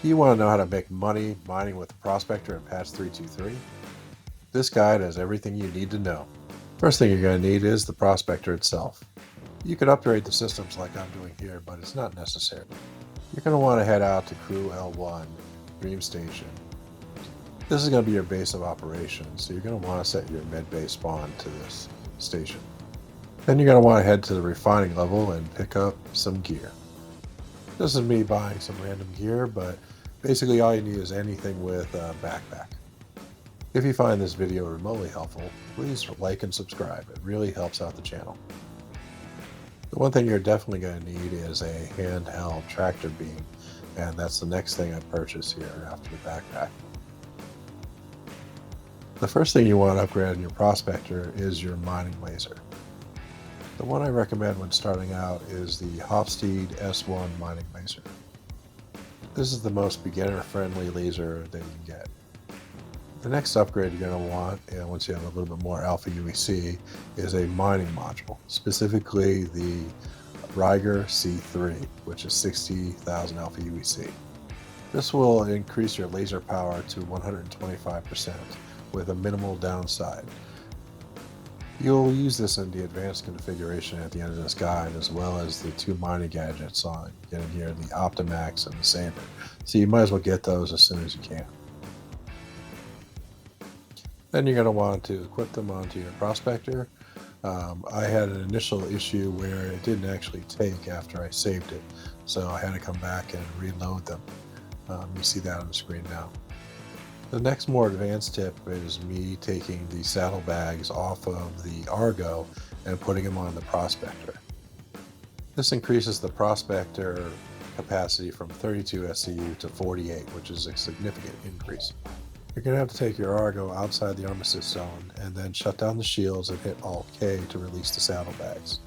You want to know how to make money mining with the Prospector and Patch 323? This guide has everything you need to know. First thing you're going to need is the Prospector itself. You can upgrade the systems like I'm doing here, but it's not necessary. You're going to want to head out to Crew L1, Dream Station. This is going to be your base of operations, so you're going to want to set your medbay spawn to this station. Then you're going to want to head to the refining level and pick up some gear. This is me buying some random gear, but basically all you need is anything with a backpack. If you find this video remotely helpful, please like and subscribe. It really helps out the channel. The one thing you're definitely going to need is a handheld tractor beam, and that's the next thing I purchase here after the backpack. The first thing you want to upgrade on your Prospector is your mining laser. The one I recommend when starting out is the Hofstede S1 mining laser. This is the most beginner-friendly laser that you can get. The next upgrade you're going to want, and once you have a little bit more alpha UEC, is a mining module, specifically the Ryer C3, which is 60,000 alpha UEC. This will increase your laser power to 125% with a minimal downside. You'll use this in the advanced configuration at the end of this guide, as well as the two mining gadgets on getting here, the Optimax and the Saber. So you might as well get those as soon as you can. Then you're going to want to equip them onto your Prospector. I had an initial issue where it didn't actually take after I saved it, so I had to come back and reload them. You see that on the screen now. The next more advanced tip is me taking the saddlebags off of the Argo and putting them on the Prospector. This increases the Prospector capacity from 32 SCU to 48, which is a significant increase. You're going to have to take your Argo outside the armistice zone and then shut down the shields and hit Alt K to release the saddlebags.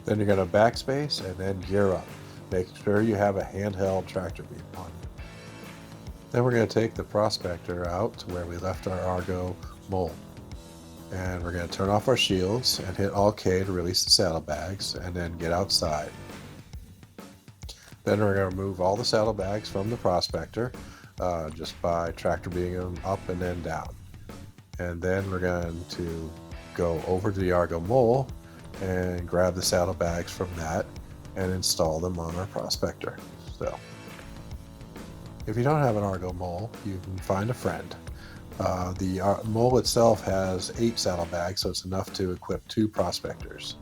Then you're going to backspace and then gear up. Make sure you have a handheld tractor beam on you. Then we're going to take the Prospector out to where we left our Argo Mole. And we're going to turn off our shields and hit Alt K to release the saddlebags and then get outside. Then we're going to remove all the saddlebags from the Prospector just by tractor beaming them up and then down. And then we're going to go over to the Argo Mole and grab the saddlebags from that and install them on our Prospector. So, if you don't have an Argo Mole, you can find a friend. The Mole itself has 8 saddlebags, so it's enough to equip 2 Prospectors.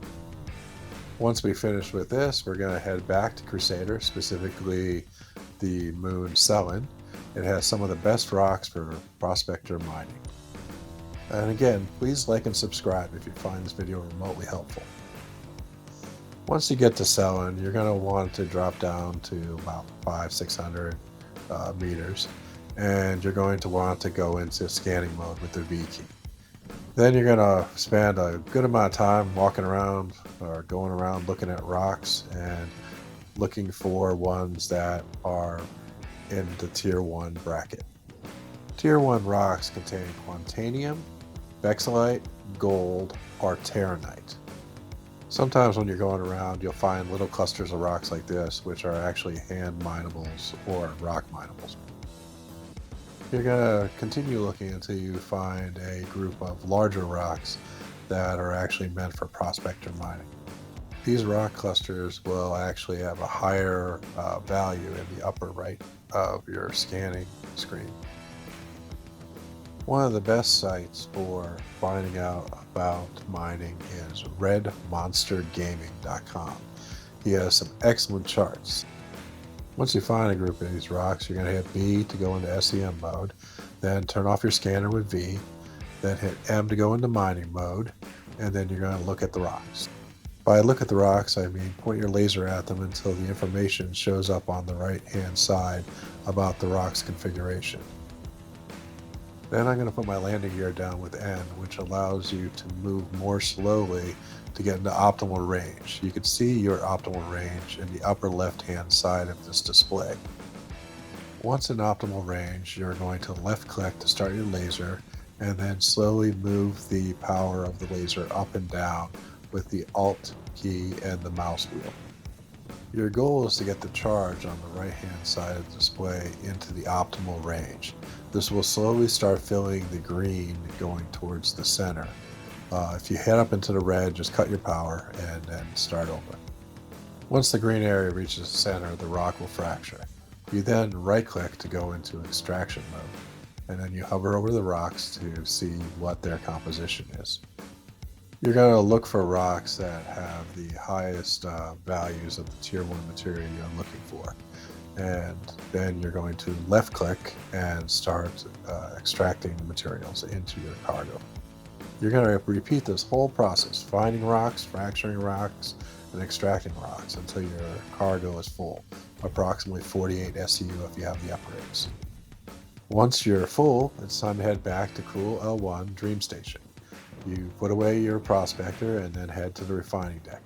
Once we finish with this, we're going to head back to Crusader, specifically the Moon Cellin. It has some of the best rocks for Prospector mining. And again, please like and subscribe if you find this video remotely helpful. Once you get to Cellin, you're going to want to drop down to about 500-600 meters, and you're going to want to go into scanning mode with the V key. Then you're going to spend a good amount of time walking around or going around looking at rocks and looking for ones that are in the Tier 1 bracket. Tier 1 rocks contain Quantanium, Bexelite, Gold, or Terranite. Sometimes when you're going around, you'll find little clusters of rocks like this, which are actually hand minables or rock minables. You're going to continue looking until you find a group of larger rocks that are actually meant for Prospector mining. These rock clusters will actually have a higher value in the upper right of your scanning screen. One of the best sites for finding out about mining is redmonstergaming.com. He has some excellent charts. Once you find a group of these rocks, you're going to hit B to go into SEM mode, then turn off your scanner with V, then hit M to go into mining mode, and then you're going to look at the rocks. By look at the rocks, I mean point your laser at them until the information shows up on the right-hand side about the rock's configuration. Then I'm going to put my landing gear down with N, which allows you to move more slowly to get into optimal range. You can see your optimal range in the upper left-hand side of this display. Once in optimal range, you're going to left-click to start your laser, and then slowly move the power of the laser up and down with the Alt key and the mouse wheel. Your goal is to get the charge on the right hand side of the display into the optimal range. This will slowly start filling the green going towards the center. If you head up into the red, just cut your power and then start over. Once the green area reaches the center, the rock will fracture. You then right-click to go into extraction mode, and then you hover over the rocks to see what their composition is. You're going to look for rocks that have the highest values of the Tier 1 material you're looking for. And then you're going to left-click and start extracting the materials into your cargo. You're going to repeat this whole process, finding rocks, fracturing rocks, and extracting rocks until your cargo is full, approximately 48 SCU if you have the upgrades. Once you're full, it's time to head back to Cool L1 Dream Station. You put away your prospector and then head to the refining deck.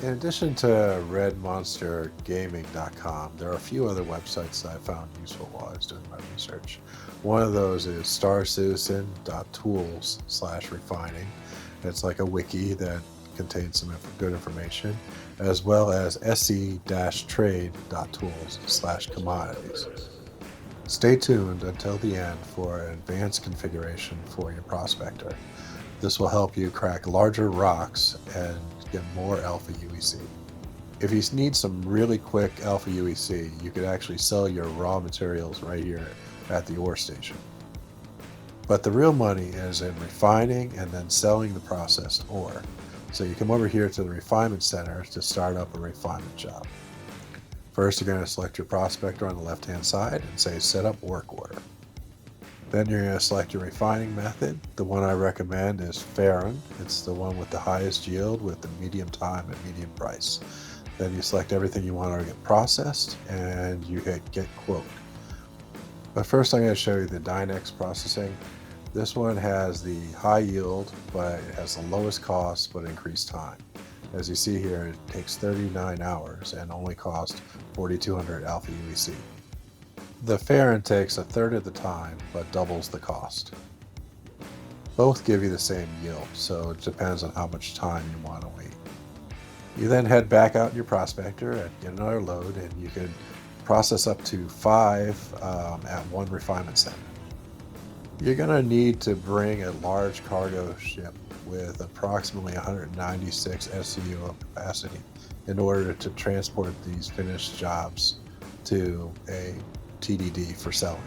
In addition to redmonstergaming.com, there are a few other websites that I found useful while I was doing my research. One of those is starcitizen.tools/refining. It's like a wiki that contains some good information, as well as se-trade.tools/commodities. Stay tuned until the end for an advanced configuration for your prospector. This will help you crack larger rocks and get more alpha UEC. If you need some really quick alpha UEC, you could actually sell your raw materials right here at the ore station. But the real money is in refining and then selling the processed ore. So you come over here to the refinement center to start up a refinement job. First, you're going to select your prospector on the left-hand side and say Set Up Work Order. Then you're going to select your refining method. The one I recommend is Ferron. It's the one with the highest yield with the medium time and medium price. Then you select everything you want to get processed and you hit Get Quote. But first I'm going to show you the Dynex processing. This one has the high yield, but it has the lowest cost but increased time. As you see here, it takes 39 hours and only costs 4,200 alpha UEC. The Ferron takes a third of the time, but doubles the cost. Both give you the same yield, so it depends on how much time you want to wait. You then head back out in your prospector and get another load, and you can process up to 5 at one refinement center. You're going to need to bring a large cargo ship with approximately 196 SCU of capacity in order to transport these finished jobs to a TDD for selling.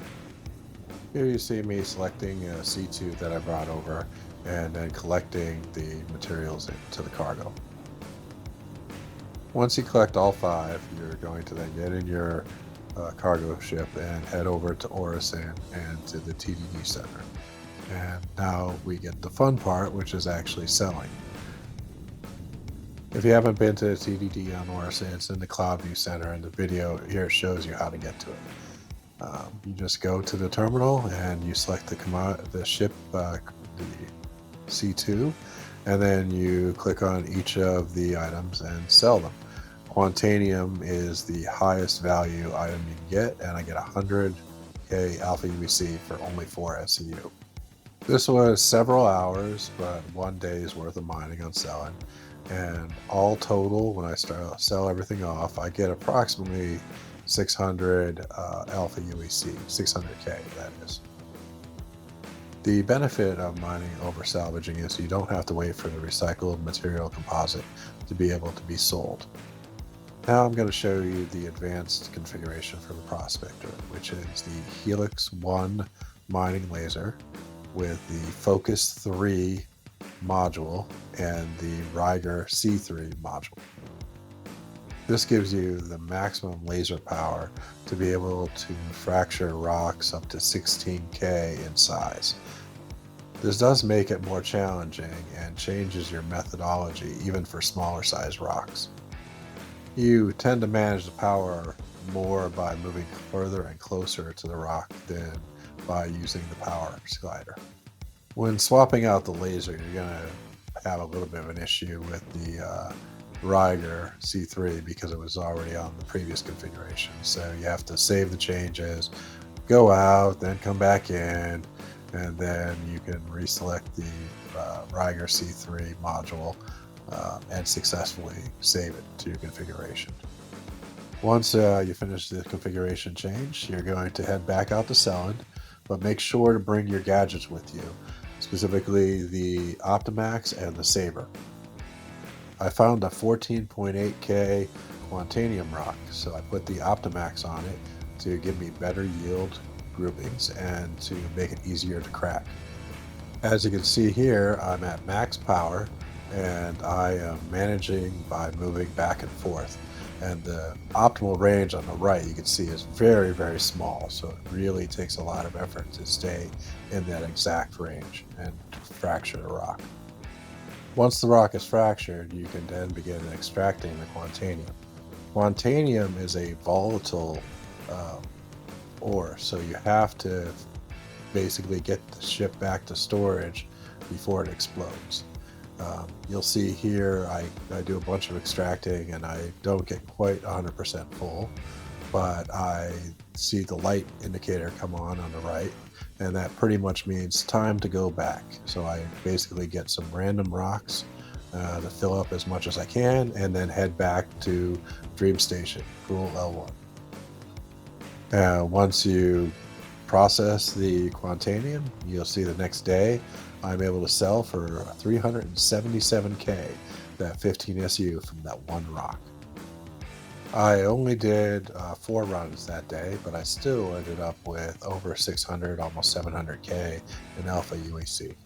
Here you see me selecting a C2 that I brought over and then collecting the materials into the cargo. Once you collect all 5, you're going to then get in your cargo ship and head over to Orasan and to the TDD center. And now we get the fun part, which is actually selling. If you haven't been to the TDD on Orasan, it's in the CloudView Center, and the video here shows you how to get to it. You just go to the terminal and you select the ship, the C2, and then you click on each of the items and sell them. Quantanium is the highest value item you can get, and I get 100k alpha UEC for only 4 SCU. This was several hours, but 1 day's worth of mining on selling, and all total, when I sell everything off, I get approximately 600 alpha UEC, 600k that is. The benefit of mining over salvaging is you don't have to wait for the recycled material composite to be able to be sold. Now I'm going to show you the advanced configuration for the Prospector, which is the Helix 1 mining laser with the Focus 3 module and the Ryer C3 module. This gives you the maximum laser power to be able to fracture rocks up to 16K in size. This does make it more challenging and changes your methodology even for smaller size rocks. You tend to manage the power more by moving further and closer to the rock than by using the power slider. When swapping out the laser, you're going to have a little bit of an issue with the Ryer C3 because it was already on the previous configuration. So you have to save the changes, go out, then come back in, and then you can reselect the Ryer C3 module and successfully save it to your configuration. Once you finish the configuration change, you're going to head back out to Cellin, but make sure to bring your gadgets with you, specifically the Optimax and the Saber. I found a 14.8K Quantanium rock, so I put the Optimax on it to give me better yield groupings and to make it easier to crack. As you can see here, I'm at max power and I am managing by moving back and forth. And the optimal range on the right, you can see, is very, very small. So it really takes a lot of effort to stay in that exact range and to fracture a rock. Once the rock is fractured, you can then begin extracting the Quantanium. Quantanium is a volatile ore, so you have to basically get the ship back to storage before it explodes. You'll see here I do a bunch of extracting and I don't get quite 100% full, but I see the light indicator come on the right, and that pretty much means time to go back. So I basically get some random rocks to fill up as much as I can and then head back to Dream Station, Pool L1. Once you process the Quantanium, you'll see the next day I'm able to sell for 377K that 15 SU from that one rock. I only did 4 runs that day, but I still ended up with over 600, almost 700K in Alpha UEC.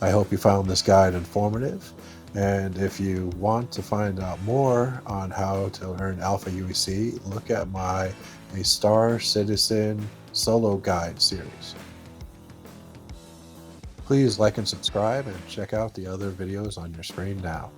I hope you found this guide informative, and if you want to find out more on how to earn Alpha UEC, look at my A Star Citizen Solo Guide series. Please like and subscribe and check out the other videos on your screen now.